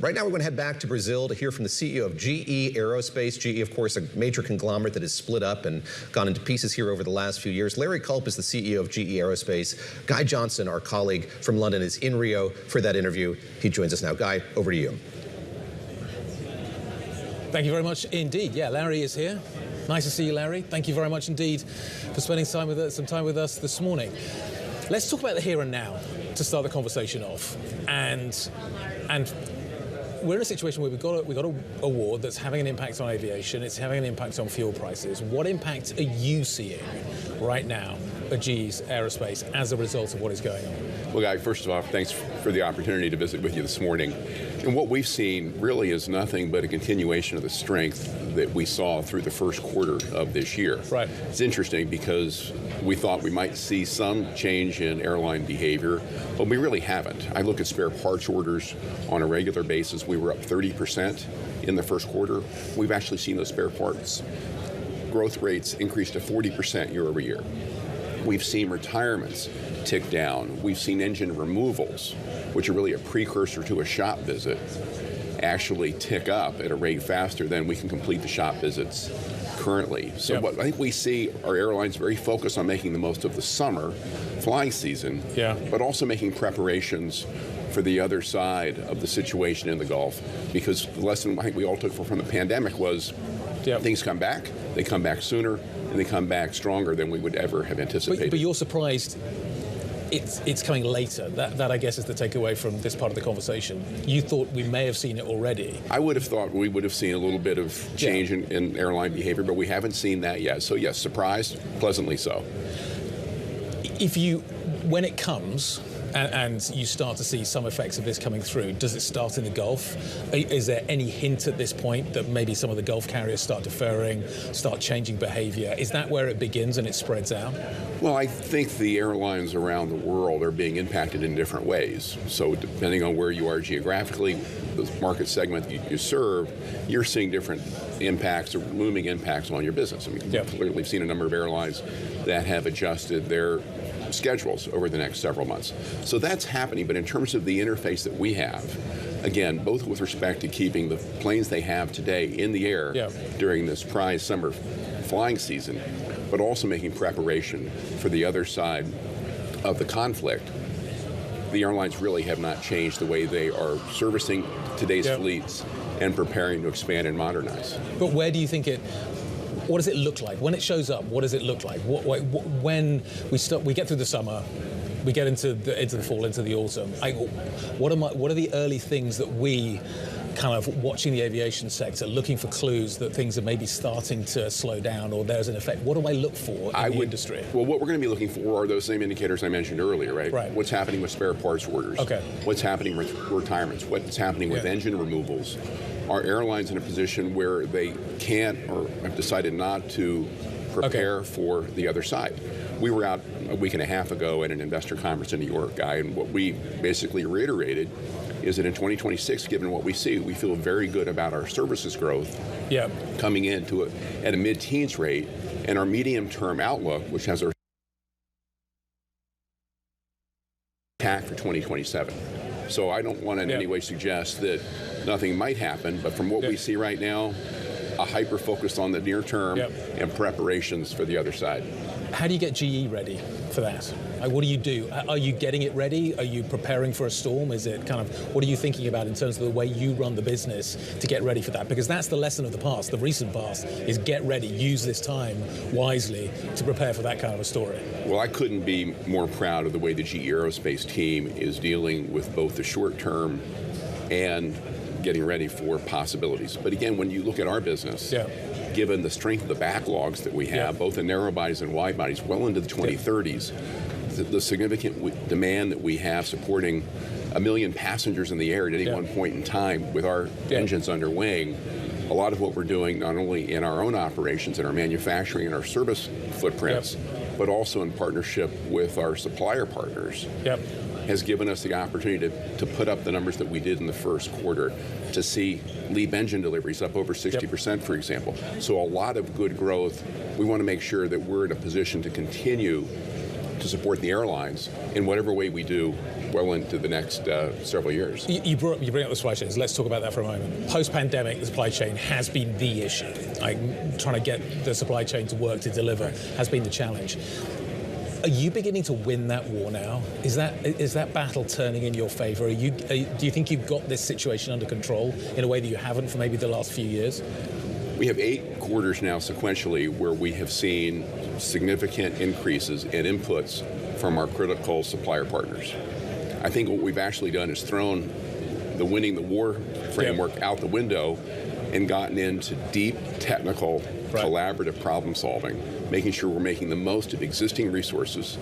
Right now, we're going to head back to Brazil to hear from the CEO of GE Aerospace. GE, of course, a major conglomerate that has split up and gone into pieces here over the last few years. Larry Culp is the CEO of GE Aerospace. Guy Johnson, our colleague from London, is in Rio for that interview. He joins us now. Guy, over to you. Thank you very much indeed. Yeah, Larry is here. Nice to see you, Larry. Thank you very much indeed for spending some time with us this morning. Let's talk about the here and now to start the conversation off. And we're in a situation where we've got a war that's having an impact on aviation. It's having an impact on fuel prices. What impact are you seeing right now at GE Aerospace as a result of what is going on? Well, Guy, first of all, thanks for the opportunity to visit with you this morning. And what we've seen really is nothing but a continuation of the strength that we saw through the first quarter of this year. Right. It's interesting because we thought we might see some change in airline behavior, but we really haven't. I look at spare parts orders on a regular basis. We were up 30% in the first quarter. We've actually seen those spare parts growth rates increase to 40% year over year. We've seen retirements tick down. We've seen engine removals, which are really a precursor to a shop visit, actually tick up at a rate faster than we can complete the shop visits currently. So what I think we see are airlines very focused on making the most of the summer flying season, but also making preparations for the other side of the situation in the Gulf, because the lesson I think we all took from the pandemic was things come back, they come back sooner, and they come back stronger than we would ever have anticipated. But you're surprised it's coming later. That I guess is the takeaway from this part of the conversation. You thought we may have seen it already. I would have thought we would have seen a little bit of change in airline behavior, but we haven't seen that yet. So yes, surprised, pleasantly so. When it comes, and you start to see some effects of this coming through, does it start in the Gulf? Is there any hint at this point that maybe some of the Gulf carriers start deferring, start changing behavior? Is that where it begins and it spreads out? Well, I think the airlines around the world are being impacted in different ways. So depending on where you are geographically, the market segment you serve, you're seeing different impacts or looming impacts on your business. I mean, clearly we've seen a number of airlines that have adjusted their schedules over the next several months. So that's happening, but in terms of the interface that we have, again, both with respect to keeping the planes they have today in the air during this prize summer flying season, but also making preparation for the other side of the conflict, the airlines really have not changed the way they are servicing today's fleets and preparing to expand and modernize. But where do you think what does it look like? When it shows up, what does it look like? When we get through the summer, we get into the fall, into the autumn, what are the early things that we kind of watching the aviation sector, looking for clues that things are maybe starting to slow down or there's an effect? What do I look for in the industry? Well, what we're going to be looking for are those same indicators I mentioned earlier, right? What's happening with spare parts orders? What's happening with retirements? What's happening with engine removals? Are airlines in a position where they can't or have decided not to prepare for the other side? We were out a week and a half ago at an investor conference in New York, Guy, and what we basically reiterated is that in 2026, given what we see, we feel very good about our services growth coming into at a mid-teens rate, and our medium-term outlook, which has our tack for 2027. So I don't want to in any way suggest that nothing might happen, but from what we see right now, a hyper-focus on the near term and preparations for the other side. How do you get GE ready for that? What do you do? Are you getting it ready? Are you preparing for a storm? Is it kind of, what are you thinking about in terms of the way you run the business to get ready for that? Because that's the lesson of the past, the recent past, is get ready, use this time wisely to prepare for that kind of a story. Well, I couldn't be more proud of the way the GE Aerospace team is dealing with both the short term and getting ready for possibilities. But again, when you look at our business, given the strength of the backlogs that we have, both in narrow bodies and wide bodies, well into the 2030s, the significant demand that we have supporting 1 million passengers in the air at any one point in time with our engines under wing, a lot of what we're doing not only in our own operations, in our manufacturing and our service footprints, but also in partnership with our supplier partners, has given us the opportunity to put up the numbers that we did in the first quarter, to see LEAP engine deliveries up over 60%, for example. So a lot of good growth. We want to make sure that we're in a position to continue to support the airlines in whatever way we do well into the next several years. You bring up the supply chains. Let's talk about that for a moment. Post-pandemic, the supply chain has been the issue. Trying to get the supply chain to work, to deliver, has been the challenge. Are you beginning to win that war now? Is that battle turning in your favor? Do you think you've got this situation under control in a way that you haven't for maybe the last few years? We have 8 quarters now sequentially where we have seen significant increases in inputs from our critical supplier partners. I think what we've actually done is thrown the winning the war framework out the window and gotten into deep technical collaborative problem solving, making sure we're making the most of existing resources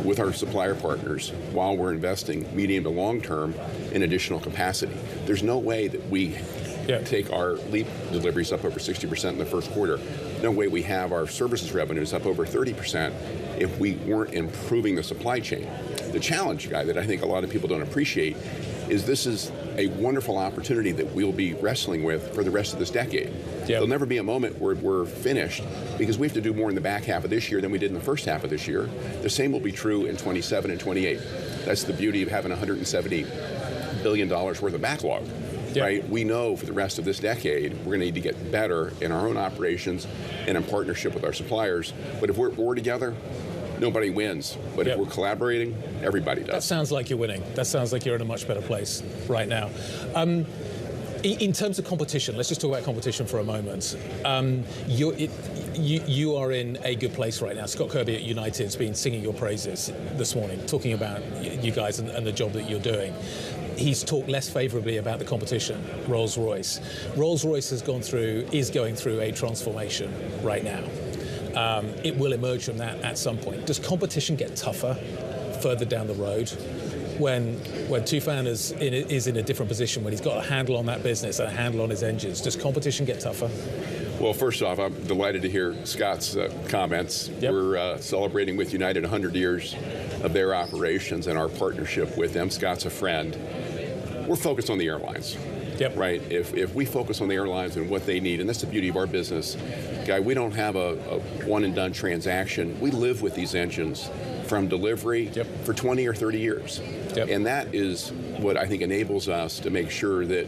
with our supplier partners while we're investing medium to long term in additional capacity. There's no way that we take our LEAP deliveries up over 60% in the first quarter. No way we have our services revenues up over 30% if we weren't improving the supply chain. The challenge, Guy, that I think a lot of people don't appreciate is this is a wonderful opportunity that we'll be wrestling with for the rest of this decade. There'll never be a moment where we're finished because we have to do more in the back half of this year than we did in the first half of this year. The same will be true in 27 and 28. That's the beauty of having $170 billion worth of backlog. Right? We know for the rest of this decade, we're going to need to get better in our own operations and in partnership with our suppliers. But if we're together, nobody wins. But if we're collaborating, everybody does. That sounds like you're winning. That sounds like you're in a much better place right now. In terms of competition, let's just talk about competition for a moment. You are in a good place right now. Scott Kirby at United's been singing your praises this morning, talking about you guys and the job that you're doing. He's talked less favorably about the competition, Rolls-Royce. Rolls-Royce is going through a transformation right now. It will emerge from that at some point. Does competition get tougher further down the road? When Tufan is in a different position, when he's got a handle on that business and a handle on his engines, does competition get tougher? Well, first off, I'm delighted to hear Scott's comments. We're celebrating with United 100 years of their operations and our partnership with them. Scott's a friend. We're focused on the airlines. Right? If we focus on the airlines and what they need, and that's the beauty of our business, Guy, we don't have a one-and-done transaction. We live with these engines from delivery for 20 or 30 years. And that is what I think enables us to make sure that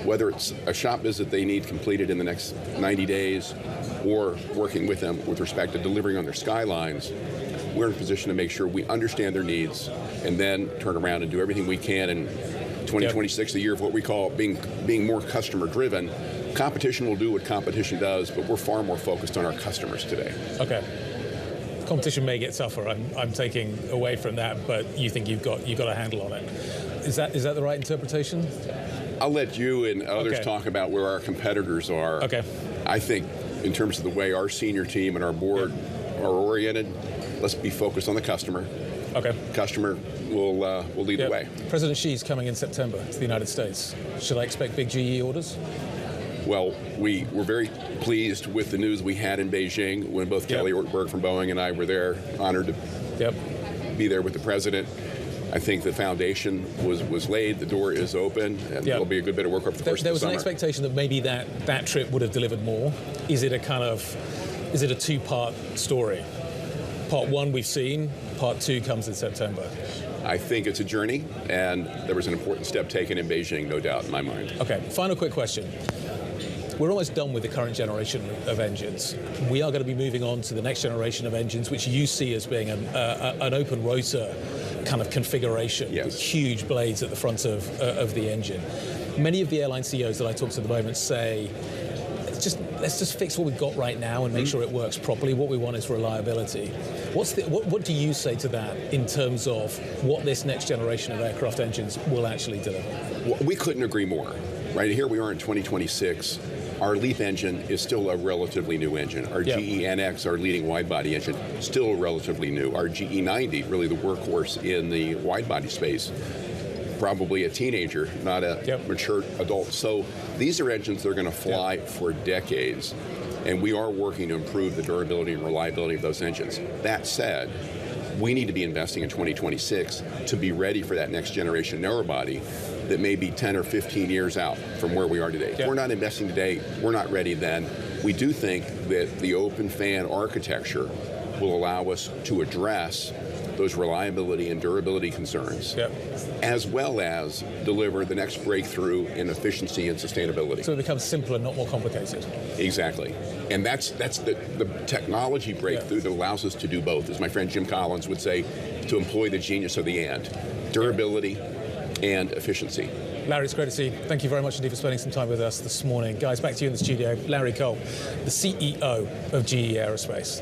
whether it's a shop visit they need completed in the next 90 days or working with them with respect to delivering on their skylines, we're in a position to make sure we understand their needs and then turn around and do everything we can. And 2026, the year of what we call being more customer driven. Competition will do what competition does, but we're far more focused on our customers today. Okay. Competition may get tougher. I'm taking away from that, but you think you've got a handle on it. Is that the right interpretation? I'll let you and others talk about where our competitors are. Okay. I think in terms of the way our senior team and our board are oriented, let's be focused on the customer. Okay. Customer will lead the way. President Xi's coming in September to the United States. Should I expect big GE orders? Well, we were very pleased with the news we had in Beijing when both Kelly Ortberg from Boeing and I were there, honored to be there with the president. I think the foundation was laid, the door is open, and there'll be a good bit of work over the course of the summer. There was an expectation that maybe that trip would have delivered more. Is it a two-part story? Part one we've seen, part two comes in September. I think it's a journey, and there was an important step taken in Beijing, no doubt, in my mind. Okay, final quick question. We're almost done with the current generation of engines. We are going to be moving on to the next generation of engines, which you see as being an open rotor kind of configuration with huge blades at the front of the engine. Many of the airline CEOs that I talk to at the moment say, let's just fix what we've got right now and make sure it works properly. What we want is reliability. What do you say to that in terms of what this next generation of aircraft engines will actually deliver? Well, we couldn't agree more. Right here we are in 2026. Our LEAP engine is still a relatively new engine. Our GE NX, our leading wide-body engine, still relatively new. Our GE 90, really the workhorse in the wide-body space, probably a teenager, not a mature adult. So these are engines that are going to fly for decades, and we are working to improve the durability and reliability of those engines. That said, we need to be investing in 2026 to be ready for that next generation narrow-body that may be 10 or 15 years out from where we are today. If we're not investing today, we're not ready then. We do think that the open fan architecture will allow us to address those reliability and durability concerns, Yep. as well as deliver the next breakthrough in efficiency and sustainability. So it becomes simpler, not more complicated. Exactly. And that's the technology breakthrough that allows us to do both. As my friend Jim Collins would say, to employ the genius of the and. Durability and efficiency. Larry, it's great to see you. Thank you very much indeed for spending some time with us this morning. Guys, back to you in the studio. Larry Culp, the CEO of GE Aerospace.